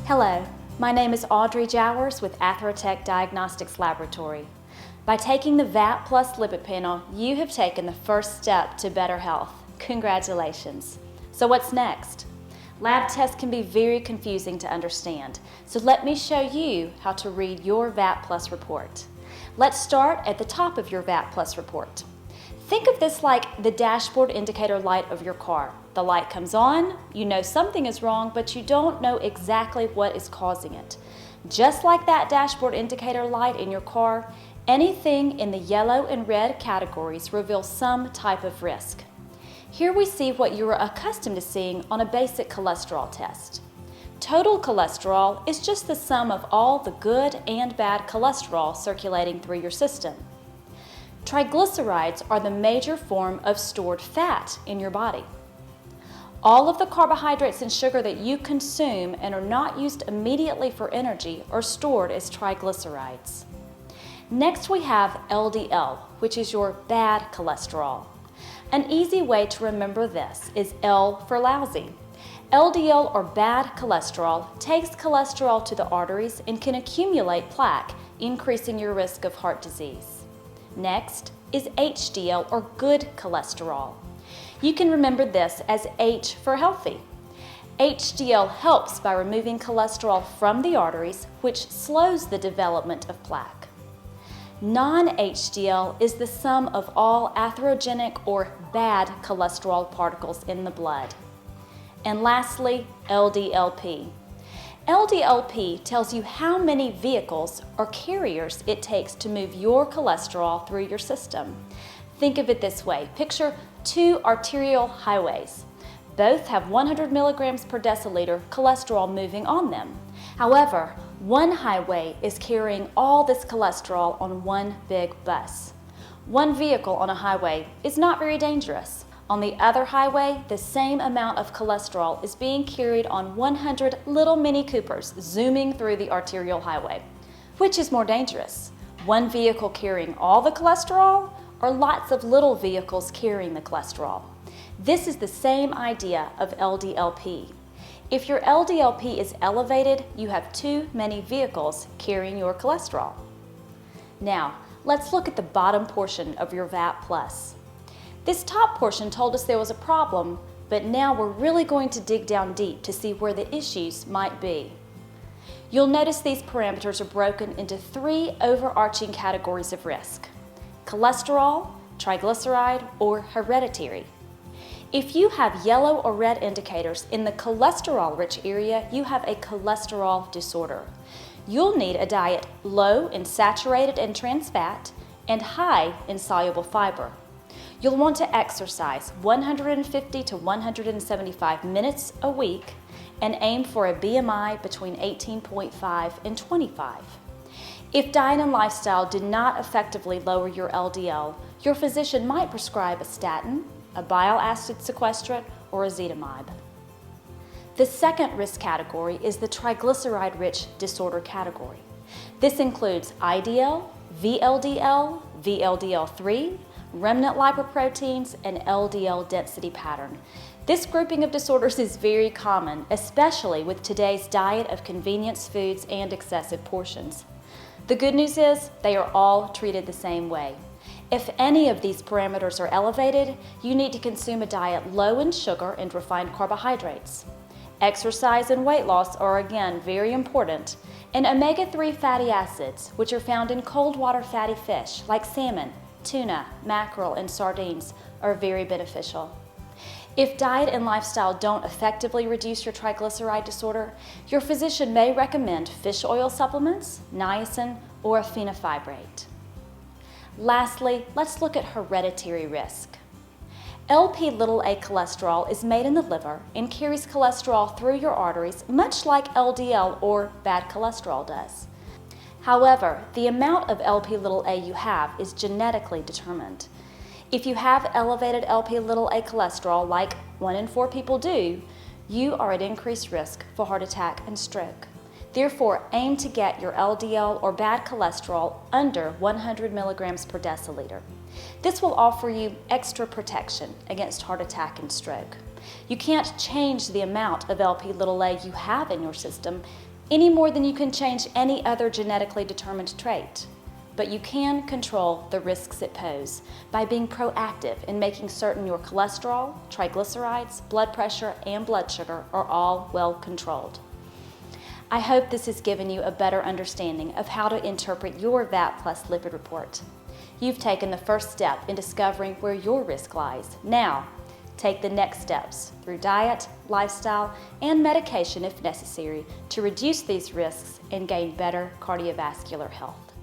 Hello, my name is Audrey Jowers with Atherotech Diagnostics Laboratory. By taking the VAT Plus lipid panel, you have taken the first step to better health. Congratulations. So what's next? Lab tests can be very confusing to understand, so let me show you how to read your VAT Plus report. Let's start at the top of your VAT Plus report. Think of this like the dashboard indicator light of your car. The light comes on, you know something is wrong, but you don't know exactly what is causing it. Just like that dashboard indicator light in your car, anything in the yellow and red categories reveals some type of risk. Here we see what you are accustomed to seeing on a basic cholesterol test. Total cholesterol is just the sum of all the good and bad cholesterol circulating through your system. Triglycerides are the major form of stored fat in your body. All of the carbohydrates and sugar that you consume and are not used immediately for energy are stored as triglycerides. Next we have LDL, which is your bad cholesterol. An easy way to remember this is L for lousy. LDL, or bad cholesterol, takes cholesterol to the arteries and can accumulate plaque, increasing your risk of heart disease. Next is HDL, or good cholesterol. You can remember this as H for healthy. HDL helps by removing cholesterol from the arteries, which slows the development of plaque. Non-HDL is the sum of all atherogenic or bad cholesterol particles in the blood. And lastly, LDLP. LDLP tells you how many vehicles or carriers it takes to move your cholesterol through your system. Think of it this way. Picture two arterial highways. Both have 100 milligrams per deciliter cholesterol moving on them. However, one highway is carrying all this cholesterol on one big bus. One vehicle on a highway is not very dangerous. On the other highway, the same amount of cholesterol is being carried on 100 little Mini Coopers zooming through the arterial highway. Which is more dangerous? One vehicle carrying all the cholesterol, or lots of little vehicles carrying the cholesterol? This is the same idea of LDLP. If your LDLP is elevated, you have too many vehicles carrying your cholesterol. Now, let's look at the bottom portion of your VAT Plus. This top portion told us there was a problem, but now we're really going to dig down deep to see where the issues might be. You'll notice these parameters are broken into three overarching categories of risk: cholesterol, triglyceride, or hereditary. If you have yellow or red indicators in the cholesterol-rich area, you have a cholesterol disorder. You'll need a diet low in saturated and trans fat and high in soluble fiber. You'll want to exercise 150 to 175 minutes a week and aim for a BMI between 18.5 and 25. If diet and lifestyle did not effectively lower your LDL, your physician might prescribe a statin, a bile acid sequestrant, or ezetimibe. The second risk category is the triglyceride-rich disorder category. This includes IDL, VLDL, VLDL3, remnant lipoproteins, and LDL density pattern. This grouping of disorders is very common, especially with today's diet of convenience foods and excessive portions. The good news is they are all treated the same way. If any of these parameters are elevated, you need to consume a diet low in sugar and refined carbohydrates. Exercise and weight loss are again very important, and omega-3 fatty acids, which are found in cold water fatty fish like salmon, tuna, mackerel, and sardines, are very beneficial. If diet and lifestyle don't effectively reduce your triglyceride disorder, your physician may recommend fish oil supplements, niacin, or a fenofibrate. Lastly, let's look at hereditary risk. Lp(a) cholesterol is made in the liver and carries cholesterol through your arteries, much like LDL or bad cholesterol does. However, the amount of Lp(a) you have is genetically determined. If you have elevated Lp(a) cholesterol, like 1 in 4 people do, you are at increased risk for heart attack and stroke. Therefore, aim to get your LDL or bad cholesterol under 100 milligrams per deciliter. This will offer you extra protection against heart attack and stroke. You can't change the amount of Lp(a) you have in your system, any more than you can change any other genetically determined trait. But you can control the risks it pose by being proactive in making certain your cholesterol, triglycerides, blood pressure, and blood sugar are all well controlled. I hope this has given you a better understanding of how to interpret your VAT Plus lipid report. You've taken the first step in discovering where your risk lies. Now, take the next steps through diet, lifestyle, and medication if necessary to reduce these risks and gain better cardiovascular health.